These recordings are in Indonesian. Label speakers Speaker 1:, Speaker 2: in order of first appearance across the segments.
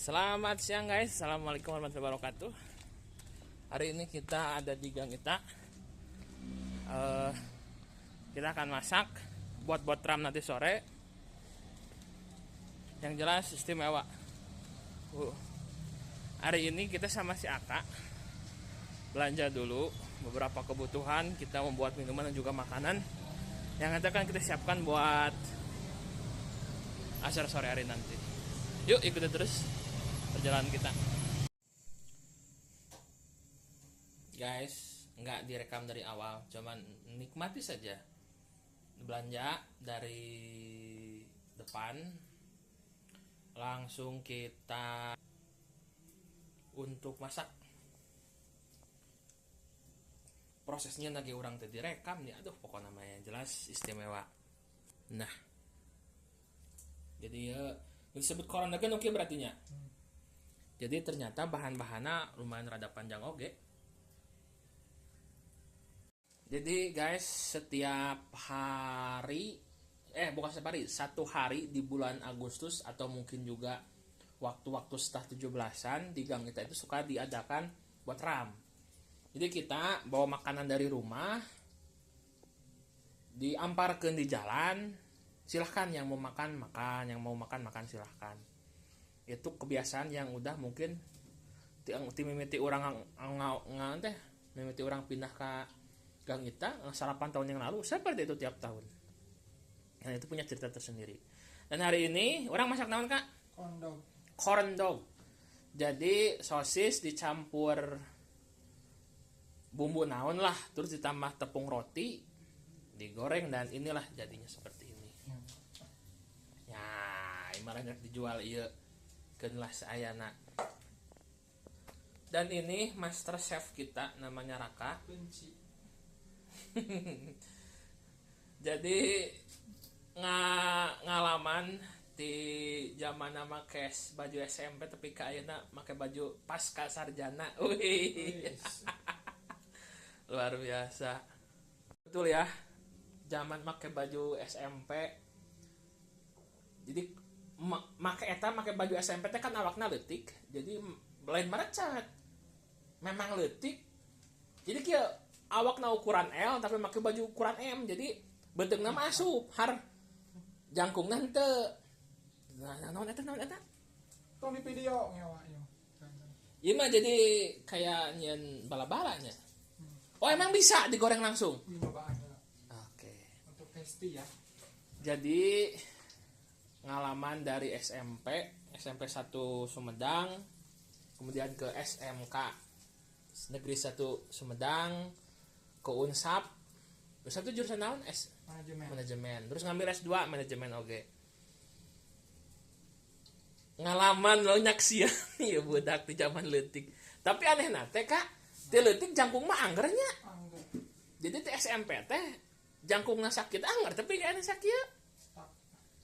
Speaker 1: Selamat siang guys, assalamualaikum warahmatullahi wabarakatuh. Hari ini kita ada di Gang Ita. Kita akan masak buat ram nanti sore. Yang jelas istimewa. Hari ini kita sama si Aka belanja dulu beberapa kebutuhan. Kita membuat minuman dan juga makanan yang nanti akan kita siapkan buat acara sore hari nanti. Yuk ikuti terus perjalanan kita. Guys, nggak direkam dari awal, cuman nikmati saja. Belanja dari depan, langsung kita untuk masak. Prosesnya lagi orang tadi direkam nih, aduh pokoknya namanya jelas istimewa. Nah, jadi ya disebut corona kan oke berartinya. Jadi ternyata bahan-bahannya lumayan rada panjang oge. Jadi guys, setiap hari bukan setiap hari, satu hari di bulan Agustus atau mungkin juga waktu-waktu setelah 17-an di Gang Ita itu suka diadakan buat ram. Jadi kita bawa makanan dari rumah, diamparkeun di jalan, silahkan yang mau makan makan, yang mau makan makan silahkan. Itu kebiasaan yang udah mungkin mimiti orang mimiti orang pindah ke Gang Ita 8 tahun yang lalu seperti itu tiap tahun. Nah itu punya cerita tersendiri. Dan hari ini orang masak naon kak? Corn dog. Jadi sosis dicampur bumbu naon lah, terus ditambah tepung roti, digoreng dan inilah jadinya seperti ini. Ya, ibaratnya dijual iya kenlah sayana. Dan ini master chef kita namanya Raka. Jadi ngalaman di zaman nama kes baju SMP tapi kayaknya pakai baju pasca sarjana. Luar biasa. Betul ya. Zaman pakai baju SMP. Jadi make baju SMP teh kan awakna leutik, jadi lain merecat memang leutik, jadi kia awakna ukuran L tapi make baju ukuran M, jadi bentukna masuk har jangkungna henteu. Naon eta
Speaker 2: tong di video nyawa
Speaker 1: ieu mah jadi kayak nyen bala-bala nya. Oh emang bisa digoreng langsung? Oke.
Speaker 2: Untuk pasti ya.
Speaker 1: Jadi pengalaman dari SMP 1 Sumedang, kemudian ke SMK Negeri 1 Sumedang, ke Unsap. Terus itu jurusan naon? Manajemen. Terus ngambil S2 manajemen oge. Ngalaman lo nyaksian ya budak di zaman leutik. Tapi aneh nate kak, ti leutik jangkung mah anggernya. Jadi di SMP teh jangkungna sakit angger tapi kayaknya sakit.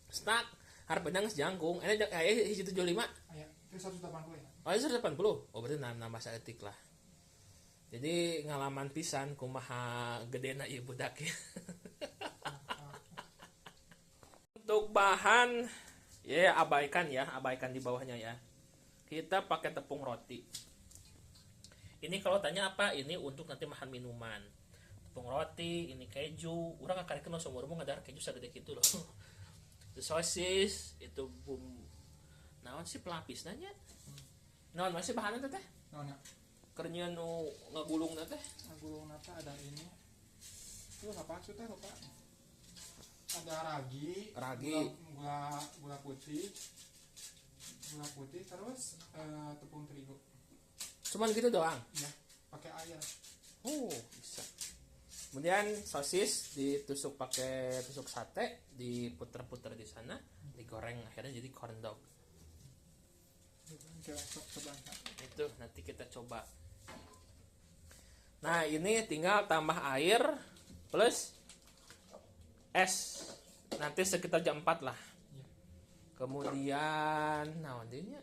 Speaker 1: Stuck. Harpedang jangkung, ini hiji 75.
Speaker 2: Aya, itu 180 ya.
Speaker 1: Oh, itu 180. Oh, berarti nambah saeutik lah. Jadi ngalaman pisan kumaha gedena ieu budak ya. Untuk bahan ya abaikan di bawahnya ya. Kita pakai tepung roti. Ini kalau tanya apa? Ini untuk nanti makan minuman. Tepung roti, ini keju. Urang kakarikeun seumur umur ngadar keju sagede kitu loh. Itu sosis, itu naon sih pelapis nanya. Naon masih bahannya teh?
Speaker 2: Naon ya?
Speaker 1: Kernya nu ngagulung teh.
Speaker 2: Ngagulung nata ada ini. Itu apa sih teh lupa. Ada ragi, gula putih, terus tepung terigu.
Speaker 1: Cuman gitu doang.
Speaker 2: Ya, pakai air.
Speaker 1: Oh, bisa. Kemudian sosis ditusuk pakai tusuk sate, diputer-puter di sana, digoreng akhirnya jadi corn dog. Itu nanti kita coba. Nah ini tinggal tambah air plus es. Nanti sekitar jam 4 lah. Kemudian, nah ini.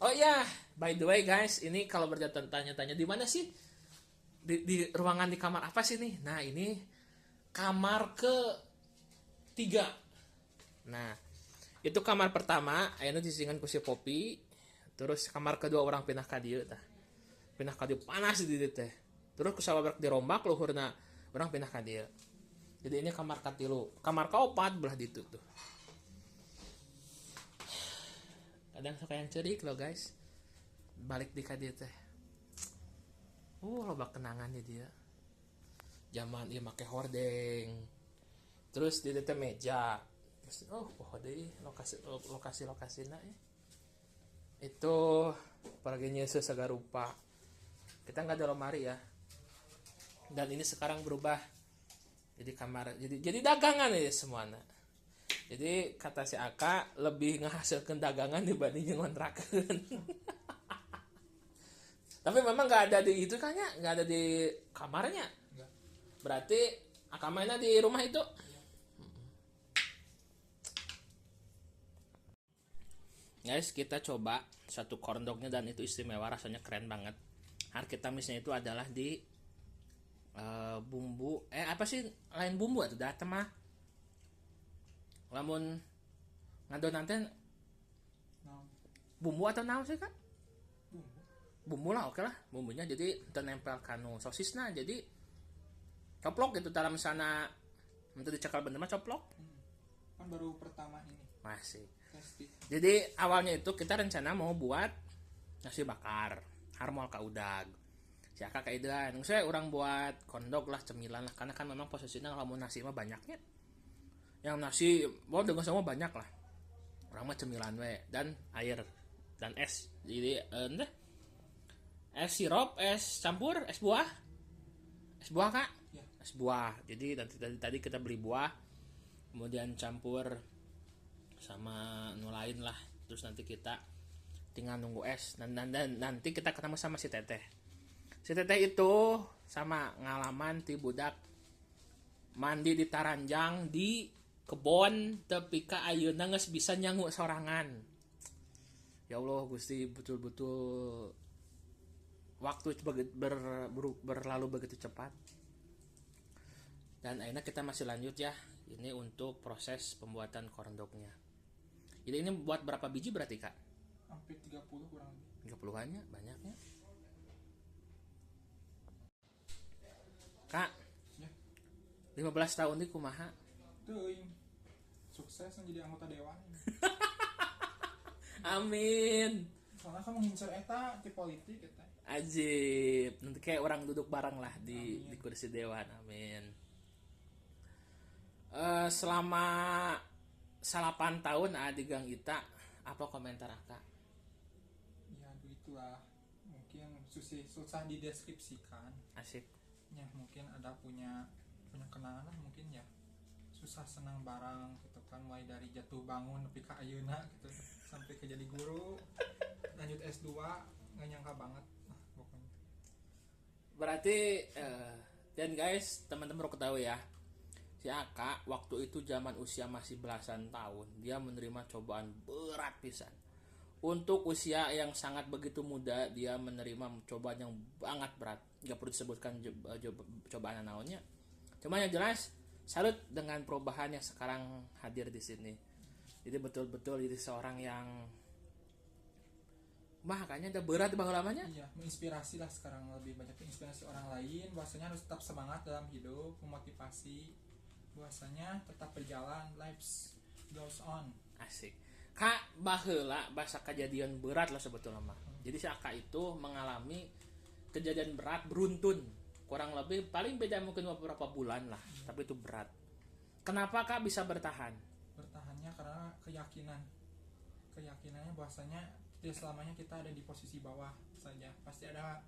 Speaker 1: Oh ya, by the way guys, ini kalau bertanya-tanya di mana sih? Di ruangan di kamar apa sih nih? Nah ini kamar ke 3. Nah itu kamar pertama, ayeuna disingan ku si Popi. Terus kamar kedua orang pindah ka dieu tah. Pindah ka dieu panas di dieu teh. Terus kusabarak dirombak luhurna orang pindah ka dieu. Jadi ini kamar katilu, kamar kaopat belah ditu tuh. Kadang suka yang cerik loh guys. Balik di ka dieu teh. Loba kenangan di dia. Zaman ieu make hordeng. Terus di dieu teh meja. Terus poho deui lokasi-lokasina ya. Itu perginya sesagarupa. Kita nggak ada lemari ya. Dan ini sekarang berubah jadi kamar, jadi dagangan ya semuanya. Jadi kata si Aka lebih ngehasilkan dagangan dibanding ngontrakan. Tapi memang nggak ada di itu kan ya, nggak ada di kamarnya.
Speaker 2: Enggak.
Speaker 1: Berarti Aka mainnya di rumah itu. Guys, kita coba satu corn dognya dan itu istimewa, rasanya keren banget. Harkitamisnya itu adalah di bumbu, apa sih lain bumbu atau data mah? Lamun ngadon nanti bumbu atau naon sih kan? Bumbu lah, oke lah bumbunya, jadi ternempel kanu sosisnya, jadi coplok gitu dalam sana. Untuk dicekal bener mah coplok.
Speaker 2: Kan baru pertama ini.
Speaker 1: Masih.
Speaker 2: Testing.
Speaker 1: Jadi awalnya itu kita rencana mau buat nasi bakar, harmol ka udag. Si Aka kaidean, saya orang buat kondok lah, cemilan lah, karena kan memang posisinya kalau nasi mah banyaknya. Yang nasi, dengan semua banyak lah. Orang mah cemilan we dan air dan es. Jadi es sirup, es campur, es buah. Es buah Kak?
Speaker 2: Ya.
Speaker 1: Es buah. Jadi tadi kita beli buah, kemudian campur sama lain lah, terus nanti kita tinggal nunggu es dan nanti kita ketemu sama si teteh itu sama ngalaman ti budak mandi di taranjang di kebon tapi ka ayeuna geus bisa nyangu sorangan. Ya Allah Gusti, betul-betul waktu berlalu begitu cepat. Dan akhirnya kita masih lanjut ya, ini untuk proses pembuatan corn dognya. Jadi ini buat berapa biji berarti Kak?
Speaker 2: Hampir 30 kurang lebih.
Speaker 1: 30-annya banyaknya. Kak,
Speaker 2: Ya.
Speaker 1: 15 tahun di kumaha?
Speaker 2: Teuing. Sukses menjadi anggota dewan.
Speaker 1: Amin.
Speaker 2: Soalnya kan mengincar eta di politik eta.
Speaker 1: Ajib. Nanti kayak orang duduk bareng lah di kursi dewan. Amin. Selama 8 tahun di Gang Ita, apa komentar Kak?
Speaker 2: Ya begitulah, mungkin susah dideskripsikan.
Speaker 1: Asik.
Speaker 2: Ya mungkin ada punya kenangan lah, mungkin ya susah senang barang gitu kan, mulai dari jatuh bangun tapi ke ayeuna gitu sampai ke jadi guru, lanjut S2, nggak nyangka banget pokoknya.
Speaker 1: Berarti dan guys, teman-teman harus ketahui ya, si Aka waktu itu zaman usia masih belasan tahun, dia menerima cobaan berat pisan. Untuk usia yang sangat begitu muda, dia menerima cobaan yang sangat berat. Gak perlu disebutkan cobaan naonnya. Cuma yang jelas, salut dengan perubahan yang sekarang hadir di sini. Jadi betul-betul jadi seorang yang kayaknya udah berat bang lamanya.
Speaker 2: Iya, menginspirasi lah sekarang, lebih banyak menginspirasi orang lain. Bahwasanya harus tetap semangat dalam hidup, memotivasi. Bahwasanya tetap berjalan, life goes on.
Speaker 1: Asik. Kak baheula bahasa kejadian berat lah sebetulnya mah. Jadi si Aka itu mengalami kejadian berat beruntun, kurang lebih paling beda mungkin beberapa bulan lah, tapi itu berat. Kenapa Kak bisa bertahan?
Speaker 2: Bertahannya karena keyakinannya bahwasanya tidak selamanya kita ada di posisi bawah saja, pasti ada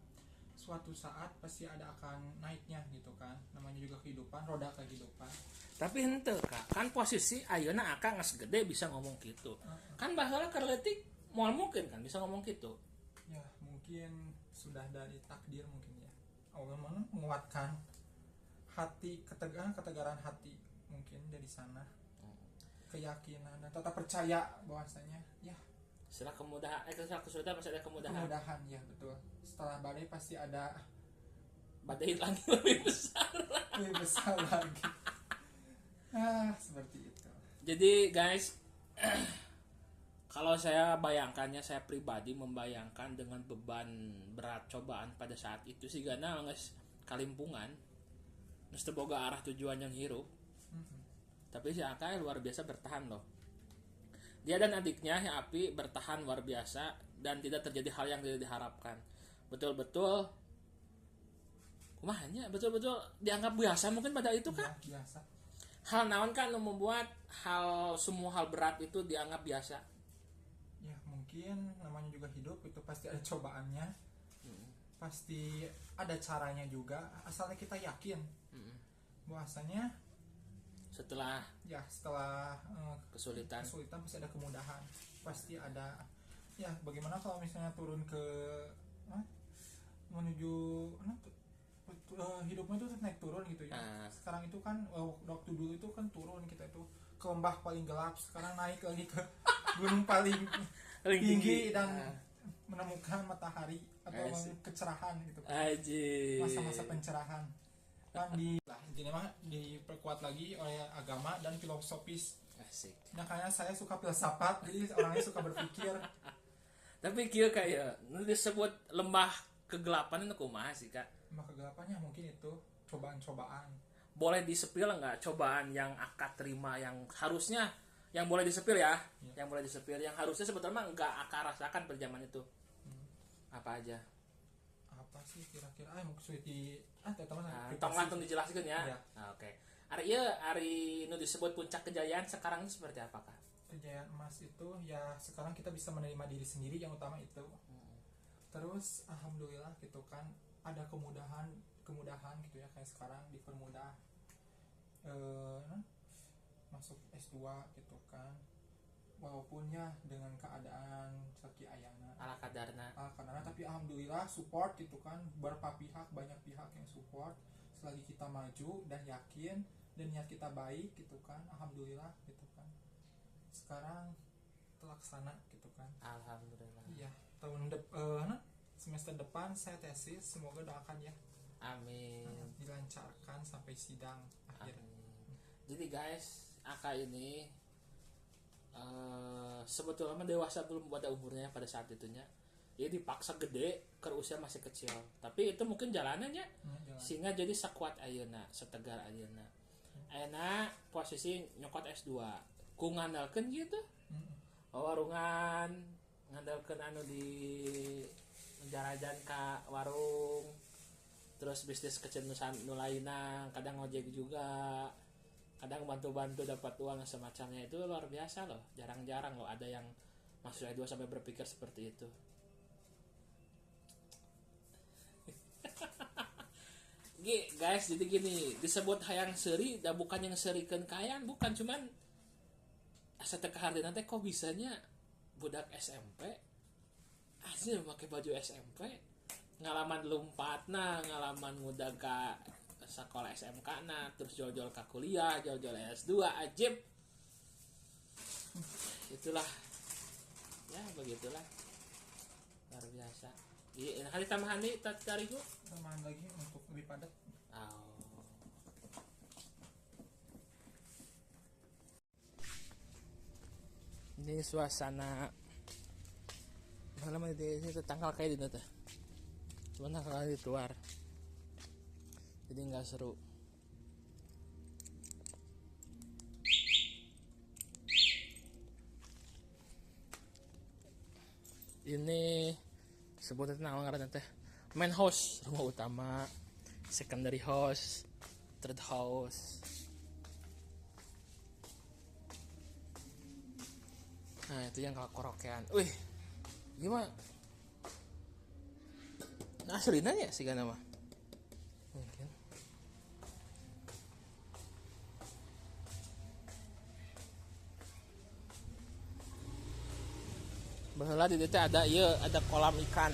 Speaker 2: suatu saat pasti ada akan naiknya gitu kan, namanya juga kehidupan, roda kehidupan.
Speaker 1: Tapi henteu Kak, kan posisi ayeuna Aka geus gede bisa ngomong gitu. Kan baheula keur leutik moal mungkin kan bisa ngomong gitu.
Speaker 2: Ya mungkin sudah dari takdir mungkin ya, Allah menguatkan hati, ketegaran hati mungkin dari sana, keyakinan dan tetap percaya bahwasanya ya
Speaker 1: Setelah kesulitan pasti ada kemudahan.
Speaker 2: kemudahan, ya betul. Setelah badai pasti ada
Speaker 1: Badai lagi lebih besar.
Speaker 2: lebih besar lagi. Seperti itu.
Speaker 1: Jadi guys, Kalau saya bayangkannya, saya pribadi membayangkan dengan beban berat cobaan pada saat itu sih karena nges kalimpungan, nges boga arah tujuan yang hirup. Tapi si Akai luar biasa bertahan loh. Dia dan adiknya si Api bertahan luar biasa dan tidak terjadi hal yang tidak diharapkan. Betul-betul kumahanya betul-betul dianggap biasa mungkin pada itu kan.
Speaker 2: Ya, biasa.
Speaker 1: Hal naon kan yang membuat semua hal berat itu dianggap biasa.
Speaker 2: Ya mungkin namanya juga hidup itu pasti ada cobaannya, pasti ada caranya juga, asalnya kita yakin bahwasanya
Speaker 1: Setelah
Speaker 2: setelah
Speaker 1: kesulitan
Speaker 2: pasti ada kemudahan, pasti ada. Ya bagaimana kalau misalnya turun ke menuju hidupnya itu naik turun gitu ya. Sekarang itu kan waktu dulu itu kan turun kita itu ke lembah paling gelap, sekarang naik lagi ke gunung paling tinggi dan menemukan matahari atau kecerahan gitu. Masa-masa pencerahan kan intinya mah diperkuat lagi oleh agama dan filosofis.
Speaker 1: Asik.
Speaker 2: Nah kayaknya saya suka filsafat, jadi orangnya suka berpikir.
Speaker 1: Tapi kieu kayak disebut lembah kegelapan itu kumaha sih Kak?
Speaker 2: Lembah kegelapannya mungkin itu cobaan-cobaan.
Speaker 1: Boleh disepil nggak cobaan yang Aka terima yang harusnya yang boleh disepil ya? Yang boleh disepil yang harusnya sebetulnya nggak Aka rasakan pada zaman itu. Apa aja?
Speaker 2: Apa sih kira-kira mungkin sulit di teman-teman
Speaker 1: tong langsung dijelaskan ya.
Speaker 2: Ya.
Speaker 1: Oke. Ari nu disebut puncak kejayaan sekarang ini seperti apa Kak?
Speaker 2: Kejayaan emas itu ya sekarang kita bisa menerima diri sendiri yang utama itu. Terus alhamdulillah gitu kan ada kemudahan gitu ya, kayak sekarang dipermudah masuk S2 gitu kan, walaupun ya dengan keadaan saki ayana
Speaker 1: Ala kadarna.
Speaker 2: Tapi alhamdulillah support gitu kan, beberapa pihak, banyak pihak yang support selagi kita maju dan yakin dan niat kita baik gitu kan, alhamdulillah gitu kan. Sekarang terlaksana gitu kan,
Speaker 1: Alhamdulillah.
Speaker 2: iya. Semester depan saya tesis, semoga doakan ya.
Speaker 1: Amin.
Speaker 2: Dilancarkan sampai sidang akhir.
Speaker 1: Amin. Jadi guys, Aka ini sebetulnya dewasa belum pada umurnya pada saat itunya. Dia dipaksa gede ke usia masih kecil. Tapi itu mungkin jalanannya sehingga jadi sakuat ayeuna, setegar ayeuna. Ayeuna posisi nyokot S2. Ku ngandalkeun gitu. Warungan ngandalkeun anu di jarajan ka warung, terus bisnis kecil nu lainna, kadang ngojek juga, kadang bantu-bantu dapat uang semacamnya. Itu luar biasa loh, jarang-jarang loh ada yang masuk S2 sampai berpikir seperti itu. Guys, jadi gini, disebut hayang seuri dan bukan yang serikeun kayaan, bukan cuman asa teu kahardeuna teh kok bisanya budak SMP asli pakai baju SMP ngalaman lompatna, ngalaman ngudag ka sekolah SMK na, terus jol-jol ka kuliah, jol-jol S2 ajib. Itulah ya, begitulah luar biasa. Hari tambahan nih tariku
Speaker 2: Tambahan lagi untuk lebih padat.
Speaker 1: Ini suasana mana di tanggal kayak di teh. Cuman tanggal di luar. Jadi nggak seru. Ini sebutnya nama ngaran teh. Main house, rumah utama, secondary house, third house. Nah itu yang korokean. Wih, gimana? Nah aslinya ya sih kan nama. Mungkin. Baheula di dieu ada ada kolam ikan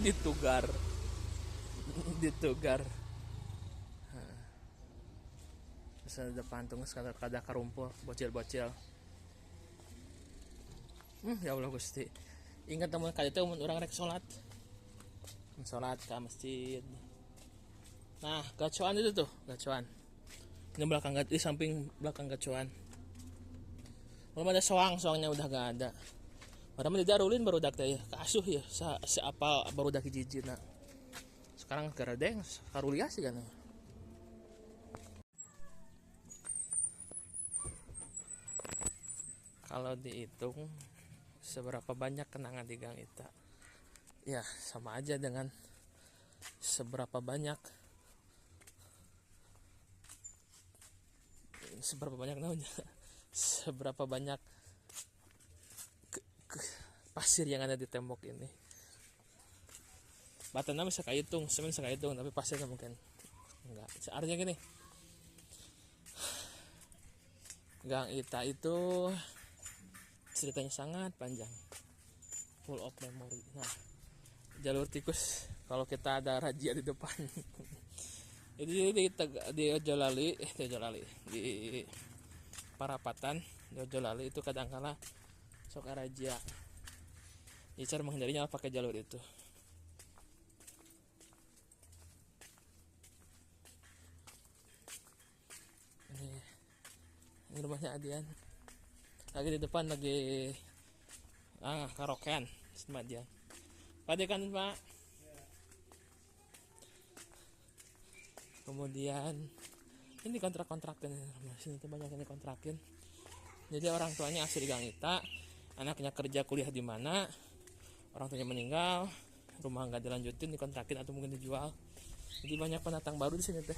Speaker 1: ditugar. Terus ada pantung kada karumpul bocil-bocil. Ya Allah Gusti. Ingat teman kali itu orang rek sholat ke masjid. Nah, gacoan itu tuh, gacoan. Ini di samping belakang gacoan. Belum ada soangnya udah gak ada. Padahal mah dijarulin barudak teh ya, kaasuh ya, apa barudak hiji-hijina. Sekarang geredeng karulia sih kan. Kalau dihitung seberapa banyak kenangan di Gang Ita, ya sama aja dengan seberapa banyak namanya seberapa banyak pasir yang ada di tembok ini. Batana bisa kahitung, semen bisa kahitung, tapi pasirnya mungkin enggak. Artinya gini, Gang Ita itu ceritanya sangat panjang, full of memory. Nah, jalur tikus kalau kita ada razia di depan itu di Ojolali, di Parapatan di Ojolali itu kadang-kala sok razia. Jadi cara menghindarinya pakai jalur itu. Ini rumahnya Adian. Lagi di depan lagi karaokean sama Adian. Pak kan Pak. Kemudian ini kontrak-kontrakin sini tuh banyak yang kontrakin. Jadi orang tuanya asli di Gang Ita, anaknya kerja kuliah di mana, orang tuanya meninggal, rumah nggak dilanjutin, dikontrakin atau mungkin dijual. Jadi banyak pendatang baru di sini teh.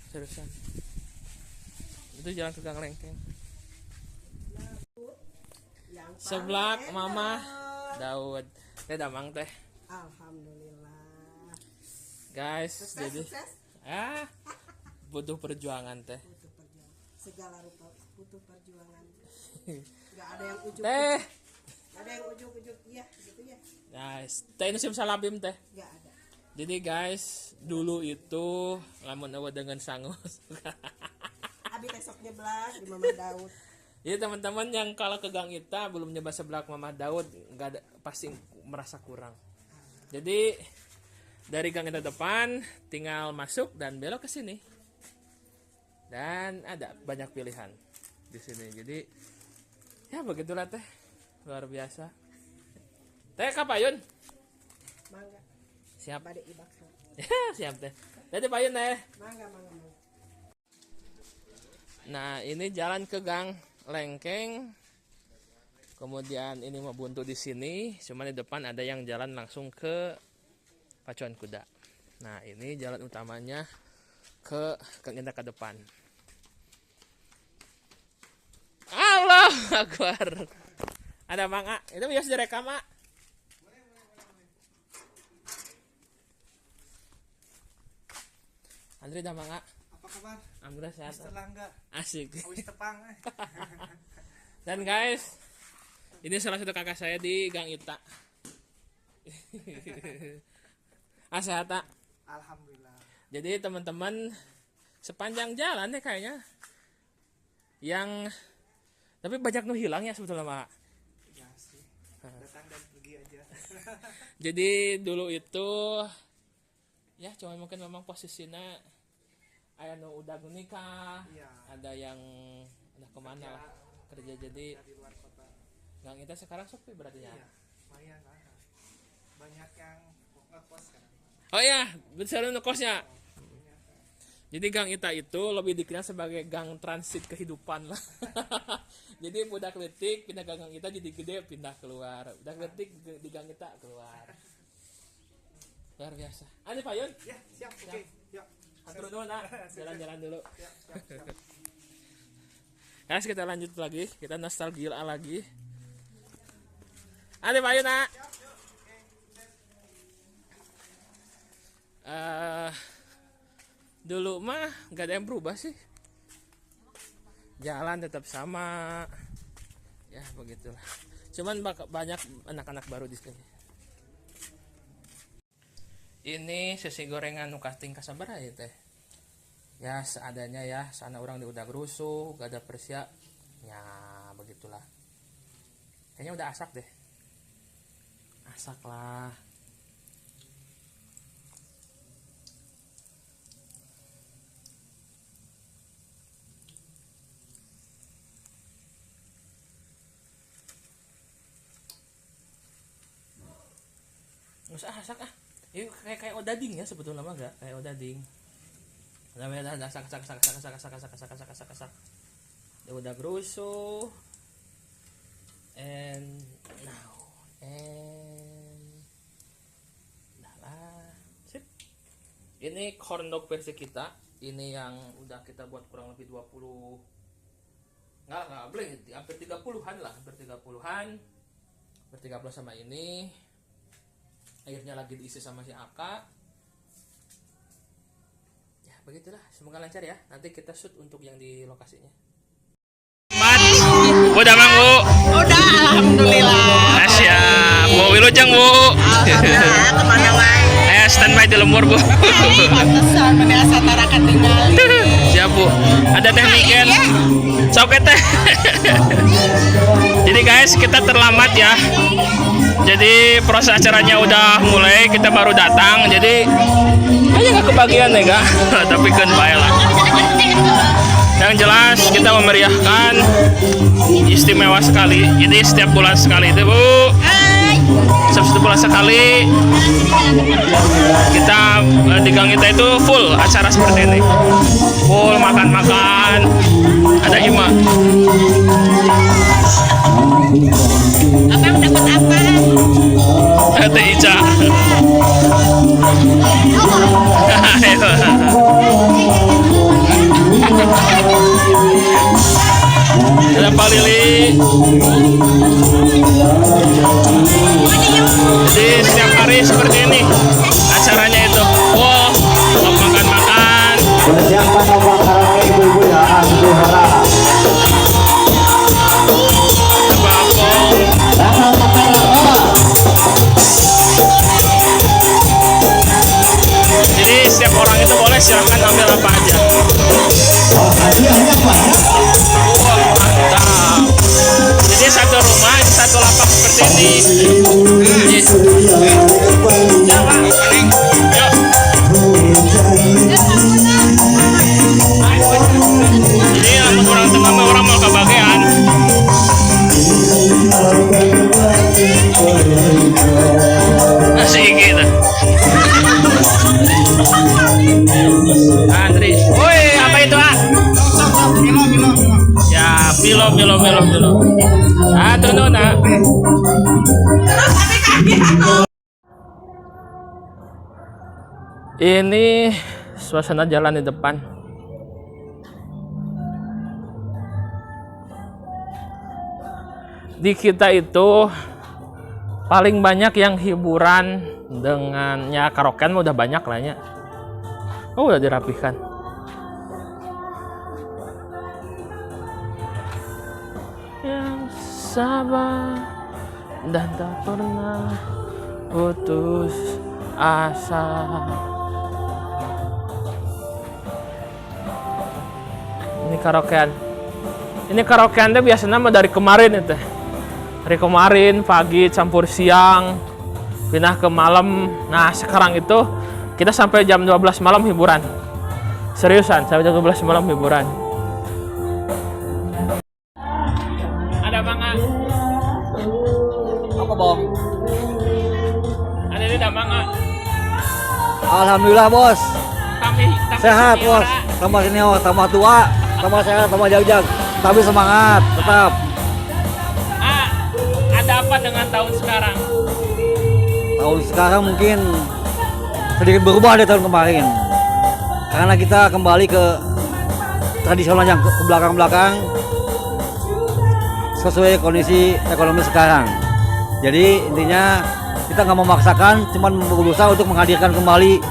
Speaker 1: Seriusan. Itu jalan ke Gang Lengkeng. Sebelah Mama Daud. Teh damang teh.
Speaker 3: Alhamdulillah.
Speaker 1: Guys,
Speaker 3: Sukses,
Speaker 1: jadi
Speaker 3: sukses.
Speaker 1: butuh perjuangan teh.
Speaker 3: Butuh perjuangan. Segala rupa butuh perjuangan. Gak ada yang ujuk.
Speaker 1: Teh.
Speaker 3: Gak ada yang ujuk-ujuk. Iya, gitu ya.
Speaker 1: Guys, teh ini salabim teh.
Speaker 3: Gak ada.
Speaker 1: Jadi guys, dulu itu lamun eueuh dengan sangus.
Speaker 3: Abi besoknya belah di Mama Daud.
Speaker 1: Jadi teman-teman yang kalau ke Gang Ita belum nyoba seblak Mama Daud, nggak ada, pasti merasa kurang. Jadi dari Gang Ita depan tinggal masuk dan belok ke sini. Dan ada banyak pilihan di sini. Jadi ya begitulah teh, luar biasa. Teh kapayun?
Speaker 3: Mangga.
Speaker 1: Siap.
Speaker 3: Bade ibaksa.
Speaker 1: Siap teh. Jadi payun teh.
Speaker 3: Mangga.
Speaker 1: Nah ini jalan ke Gang Lengkeng. Kemudian ini mau buntu di sini, cuma di depan ada yang jalan langsung ke Pacuan Kuda. Nah ini jalan utamanya ke Gang Ita ke depan. Allah Akbar. Ada Mang A. Itu biasa direkam A. Andre dah Mang A.
Speaker 2: Apa kabar?
Speaker 1: Alhamdulillah sehat.
Speaker 2: Mister Langga.
Speaker 1: Asik.
Speaker 2: Awis tepang.
Speaker 1: Dan guys, ini salah satu kakak saya di Gang Ita. Sehat tak?
Speaker 2: Alhamdulillah.
Speaker 1: Jadi teman-teman sepanjang jalan nih kayaknya yang tapi banyak nu hilang ya sebetulnya Pak.
Speaker 2: Ya sih. Datang dan pergi aja.
Speaker 1: Jadi dulu itu ya cuma mungkin memang posisinya aya nu udah nikah,
Speaker 2: Iya.
Speaker 1: ada yang udah kemana lah kerja, jadi
Speaker 2: Di luar kota.
Speaker 1: Gang Ita sekarang sepi berarti ya.
Speaker 2: Iya. Lumayan lah. Banyak yang ngekos kan.
Speaker 1: Oh ya, besar kosnya. Jadi Gang Ita itu lebih dikenal sebagai gang transit kehidupan lah. Jadi budak letik pindah ke Gang Ita jadi gede pindah keluar. Budak letik di Gang Ita keluar. Luar biasa. Ani Payun?
Speaker 2: Ya, siap. Oke. Yuk.
Speaker 1: Atur dulu nak. Jalan-jalan dulu.
Speaker 2: Ya, siap.
Speaker 1: Guys, kita lanjut lagi. Kita nostalgia lagi. Ani Payun nak. Dulu mah gak ada yang berubah sih, jalan tetap sama ya begitulah, cuman banyak anak-anak baru di sini. Ini sesi gorengan nu casting kasabaraha ya teh ya, seadanya ya, sana orang di udah gerusuh gak ada persia ya begitulah. Kayaknya udah asak deh, asak lah. Nggak usah sak ah. Ini kayak odading ya sebetulnya mah enggak kayak odading. Udah sak. Udah gerusuh. And now sip. Ini corn dog versi kita. Ini yang udah kita buat kurang lebih 20 nggak boleh hampir 30-an lah, hampir 30-an sama ini. Airnya lagi diisi sama si Aka. Ya begitulah, semoga lancar ya. Nanti kita shoot untuk yang di lokasinya. Udah Mang Bu?
Speaker 4: Udah, alhamdulillah.
Speaker 1: Siap. Bu Wilujeng Bu.
Speaker 4: Alhamdulillah, kemana wae?
Speaker 1: Standby di lembur Bu.
Speaker 4: Pantesan menasa tarakan tinggal.
Speaker 1: Siap Bu. Ada tekniken. Sok teh. Jadi guys, kita terlambat ya. Jadi proses acaranya udah mulai, kita baru datang. Jadi kayaknya nggak kebagian ya Kak. Tapi kan baik lah. Yang jelas kita memeriahkan istimewa sekali. Jadi setiap bulan sekali itu Bu. Setiap bulan sekali kita di gang kita itu full acara seperti ini. Full makan-makan. Ada Ima.
Speaker 4: Abang dapat apa?
Speaker 1: Teh Ica. Ada Pak Lili. Jadi setiap hari seperti ini acaranya itu. Wow, makan-makan.
Speaker 5: Siapa nama karaoke ibu-ibu ya? Juara.
Speaker 1: Jadi setiap orang itu boleh silakan ambil apa aja.
Speaker 5: Oh, hadiahnya banyak.
Speaker 1: Wah, mantap. Jadi satu rumah, satu lapak seperti ini. Ya, Pak. Yuk. Jadi lamun orang tengah mah orang mau kebagian. Asik gitu. Andri, woi apa itu ah? Ya, Milo. Ah, tuh Nona. Ini suasana jalan di depan. Di kita itu paling banyak yang hiburan dengannya karaokean mah udah banyak lah ya. Oh, udah dirapihkan. Yang sabar dan tak pernah putus asa. Ini karaokean. Ini karaokean teh biasanya mah dari kemarin itu. Dari kemarin pagi campur siang pindah ke malam. Nah, sekarang itu kita sampai jam 12 malam hiburan. Seriusan, sampai jam 12 malam hiburan. Ada mangga.
Speaker 5: Apa, Bang?
Speaker 1: Ada di mangga.
Speaker 5: Alhamdulillah, Bos.
Speaker 1: Kami
Speaker 5: Sehat, Bos. Tambah senior, tambah tua, tambah sehat, tambah jag-jag. Tapi semangat, tetap.
Speaker 1: Ada apa dengan tahun sekarang?
Speaker 5: Tahun sekarang mungkin sedikit berubah dari tahun kemarin. Karena kita kembali ke tradisional yang ke belakang-belakang sesuai kondisi ekonomi sekarang. Jadi intinya kita nggak memaksakan, cuman berusaha untuk menghadirkan kembali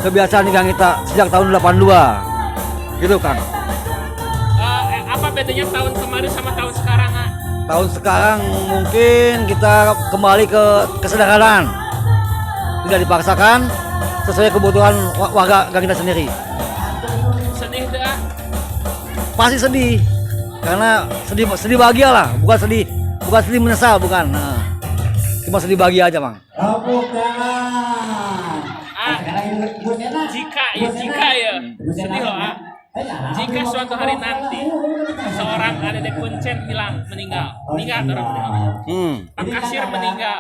Speaker 5: kebiasaan yang kita sejak tahun 82. Gitu kan.
Speaker 1: Apa bedanya tahun kemarin sama tahun sekarang?
Speaker 5: Tahun sekarang mungkin kita kembali ke kesederhanaan. Tidak dipaksakan, sesuai kebutuhan warga kita sendiri.
Speaker 1: Sedih dah.
Speaker 5: Pasti sedih. Karena sedih bahagia lah, bukan sedih menyesal, bukan. Nah, cuma sedih bahagia aja, Bang.
Speaker 1: Jika ya sedih loh. jika suatu hari nanti seorang ada di Kuncen hilang, meninggal orang meninggal, Pak Kasir meninggal,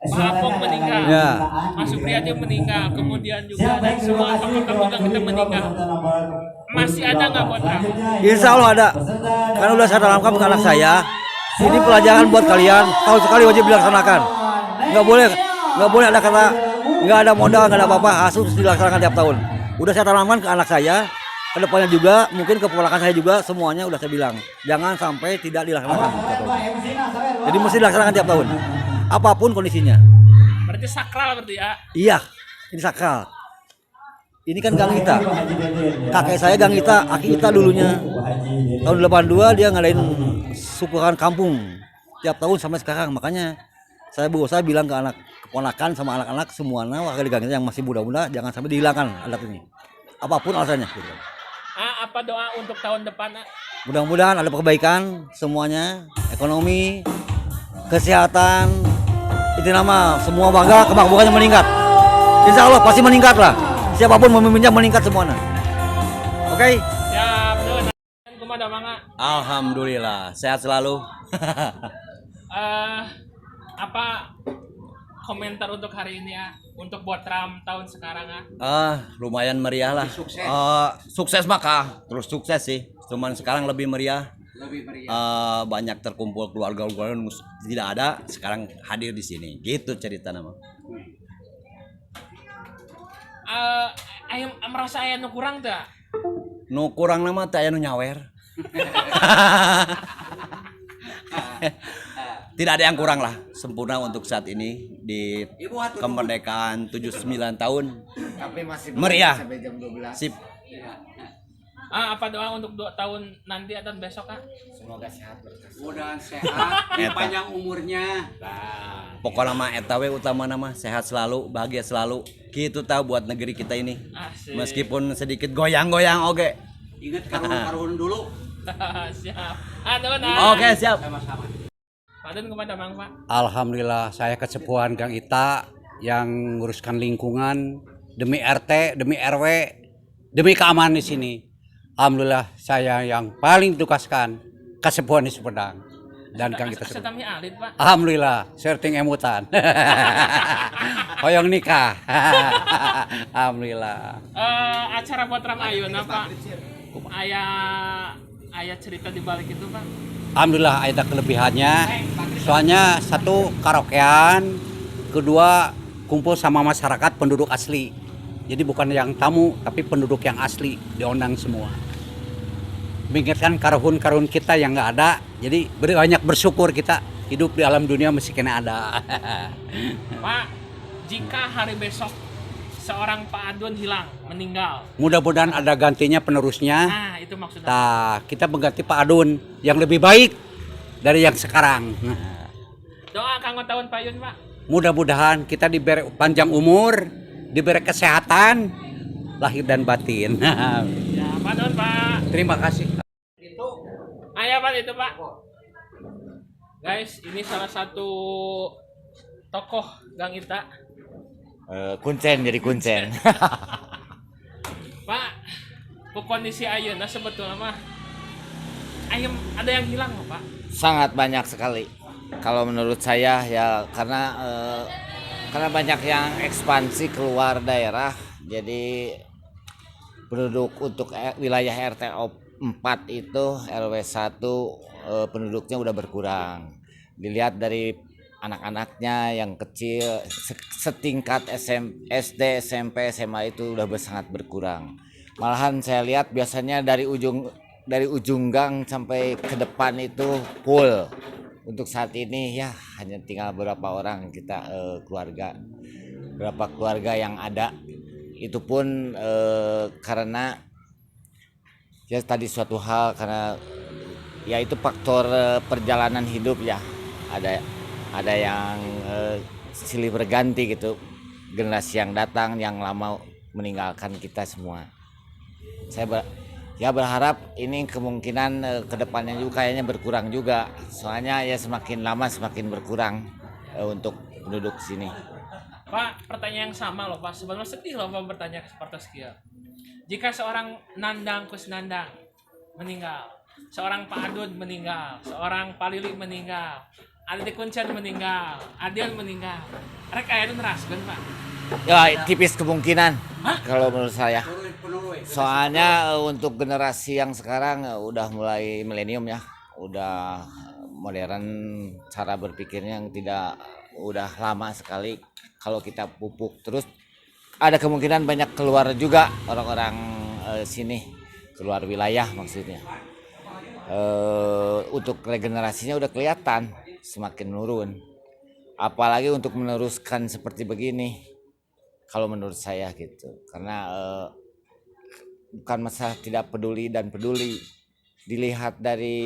Speaker 1: Pak Apung meninggal,
Speaker 5: Ya.
Speaker 1: Mas Supriyadi meninggal, kemudian juga dan semua tokoh-tokoh yang kita meninggal, masih ada nggak buat kamu?
Speaker 5: Insya Allah ada. Karena udah saya tanamkan ke anak saya. Ini pelajaran buat kalian. Tahun sekali wajib dilaksanakan. Nggak boleh ada kata, nggak ada modal, nggak ada apa-apa. Harus dilaksanakan tiap tahun. Udah saya tanamkan ke anak saya. Kedepannya juga, mungkin keponakan saya juga, semuanya udah saya bilang. Jangan sampai tidak dilaksanakan tiap tahun. Jadi mesti dilaksanakan tiap tahun. Apapun kondisinya.
Speaker 1: Berarti sakral berarti ya?
Speaker 5: Iya, ini sakral. Ini kan Gang Ita. Kakek saya Gang Ita, Aki Ita dulunya. Tahun 82 dia ngadain syukuran kampung. Tiap tahun sampai sekarang. Makanya saya berusaha bilang ke anak keponakan sama anak-anak semuanya warga di Gang Ita yang masih muda-muda jangan sampai dihilangkan adat ini. Apapun alasannya. Gitu.
Speaker 1: Apa doa untuk tahun depan?
Speaker 5: Mudah-mudahan ada perbaikan semuanya, ekonomi, kesehatan, itu nama semua warga kemakmurannya meningkat. Insya Allah pasti meningkat lah. Siapapun memimpinnya meningkat semuanya. Oke?
Speaker 1: Ya, betul. Kumaha mangga?
Speaker 5: Alhamdulillah, sehat selalu.
Speaker 1: Apa komentar untuk hari ini ya? Untuk buat Trump tahun sekarang ya?
Speaker 5: Lumayan meriah lah. Sukses maka, terus sukses sih. Cuman sekarang lebih meriah. Banyak terkumpul keluarga-keluarga tidak ada, sekarang hadir di sini. Gitu cerita nama.
Speaker 1: Ayam merasa ayam nu kurang tuh?
Speaker 5: Nu kurang nama teh aya nu nyawer. Tidak ada yang kurang lah, sempurna untuk saat ini di kemerdekaan 79 tahun.
Speaker 6: Tapi masih
Speaker 5: meriah.
Speaker 6: Sampai jam 12.
Speaker 5: Sip.
Speaker 1: Apa doa untuk 2 tahun nanti atau besok kak?
Speaker 6: Semoga sehat berkah.
Speaker 7: Mudah sehat, panjang umurnya.
Speaker 5: Pokoknya mah eta we utama nama sehat selalu, bahagia selalu. Gitu tahu buat negeri kita ini.
Speaker 1: Asik.
Speaker 5: Meskipun sedikit goyang-goyang oke.
Speaker 7: Ingat karun-karun dulu.
Speaker 1: Siap.
Speaker 5: Oke, siap.
Speaker 7: Sama-sama.
Speaker 1: Padahal kepada Bang Pak.
Speaker 8: Alhamdulillah saya kesepuhan Gang Ita yang nguruskan lingkungan demi RT, demi RW, demi keamanan di sini. Alhamdulillah saya yang paling ditugaskan kesepuhan di Sumedang dan Gang Ita.
Speaker 1: Setami alit Pak.
Speaker 8: Alhamdulillah, serting emutan. Hoyong nikah. Alhamdulillah.
Speaker 1: Acara potram ayeuna Pak. Aya cerita di balik itu Pak.
Speaker 8: Alhamdulillah ada kelebihannya. Soalnya satu karaokean, kedua kumpul sama masyarakat penduduk asli. Jadi bukan yang tamu tapi penduduk yang asli diundang semua. Mengingatkan karun-karun kita yang nggak ada. Jadi banyak bersyukur kita hidup di alam dunia meski kena ada.
Speaker 1: Pak, jika hari besok seorang Pak Adun hilang, meninggal.
Speaker 8: Mudah-mudahan ada gantinya penerusnya.
Speaker 1: Nah, itu maksudnya.
Speaker 8: Nah, kita mengganti Pak Adun yang lebih baik dari yang sekarang.
Speaker 1: Doa kanggo tahun Pak Yun, Pak.
Speaker 8: Mudah-mudahan kita diberi panjang umur, diberi kesehatan, lahir dan batin.
Speaker 1: Ya, Pak Adun, Pak.
Speaker 8: Terima kasih.
Speaker 1: Ayo Pak, itu Pak. Guys, ini salah satu tokoh Gang Ita.
Speaker 6: Kuncen jadi kuncen.
Speaker 1: Pak, kondisi ayeuna sebetulnya mah ayam ada yang hilang loh, Pak.
Speaker 6: Sangat banyak sekali. Kalau menurut saya ya karena banyak yang ekspansi keluar daerah, jadi penduduk untuk wilayah RT 4 itu RW 1 penduduknya udah berkurang. Dilihat dari anak-anaknya yang kecil setingkat SD, SMP, SMA itu udah sangat berkurang. Malahan saya lihat biasanya dari ujung gang sampai ke depan itu full. Untuk saat ini ya hanya tinggal beberapa orang kita berapa keluarga yang ada. Itu pun karena ya tadi suatu hal karena ya itu faktor perjalanan hidup ya. Ada yang silih berganti gitu, generasi yang datang yang lama meninggalkan kita semua. Saya berharap ini kemungkinan kedepannya juga kayaknya berkurang juga, soalnya ya semakin lama semakin berkurang untuk penduduk sini.
Speaker 1: Pak, pertanyaan yang sama loh Pak, sebenarnya sedih loh Pak bertanya seperti sekian. jika seorang Nandang Kusnandang meninggal, seorang Pak Adun meninggal, seorang Pak Lili meninggal, Ade Kuncen meninggal, Adian meninggal, rek aya nu neraskeun Pak.
Speaker 6: Ya tipis kemungkinan kalau menurut saya.
Speaker 7: Penuh.
Speaker 6: Soalnya untuk generasi yang sekarang udah mulai milenium ya, udah modern cara berpikirnya yang tidak udah lama sekali. Kalau kita pupuk terus ada kemungkinan banyak keluar juga orang-orang sini, keluar wilayah maksudnya. Untuk regenerasinya udah kelihatan semakin menurun. Apalagi untuk meneruskan seperti begini. Kalau menurut saya gitu, karena bukan masalah tidak peduli dan peduli. Dilihat dari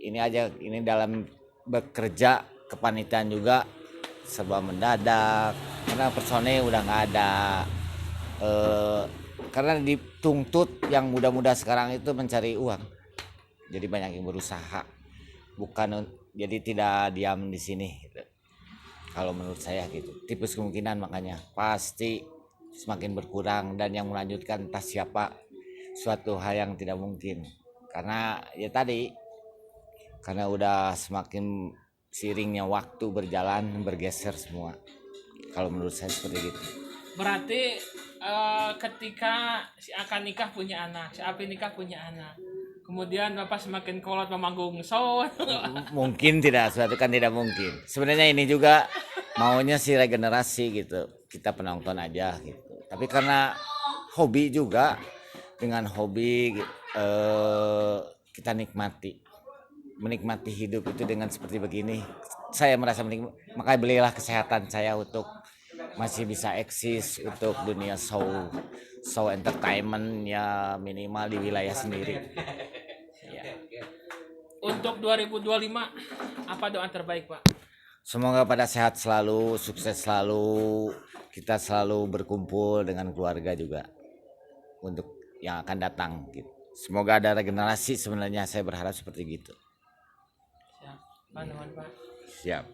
Speaker 6: ini aja, ini dalam bekerja kepanitiaan juga serba mendadak, karena personel udah nggak ada. Karena dituntut yang muda-muda sekarang itu mencari uang, jadi banyak yang berusaha, bukan jadi tidak diam di sini. Gitu. Kalau menurut saya gitu, tipis kemungkinan makanya pasti semakin berkurang dan yang melanjutkan entah siapa, suatu hal yang tidak mungkin karena ya tadi karena udah semakin siringnya waktu berjalan bergeser semua. Kalau menurut saya seperti gitu.
Speaker 1: Berarti ketika si Akan nikah punya anak, si Api nikah punya anak, kemudian Bapak semakin kolot memanggung show.
Speaker 6: Mungkin tidak, suatu kan tidak mungkin. Sebenarnya ini juga maunya si regenerasi gitu, kita penonton aja gitu. Tapi karena hobi juga, dengan hobi kita menikmati hidup itu dengan seperti begini. Saya merasa menikmati, makanya belilah kesehatan saya untuk masih bisa eksis untuk dunia show entertainment ya minimal di wilayah sendiri.
Speaker 1: Untuk 2025 apa doa terbaik Pak?
Speaker 6: Semoga pada sehat selalu, sukses selalu, kita selalu berkumpul dengan keluarga juga untuk yang akan datang gitu. Semoga ada regenerasi, sebenarnya saya berharap seperti gitu.
Speaker 1: Siap. Pak, nuhun, Pak.
Speaker 6: Siap.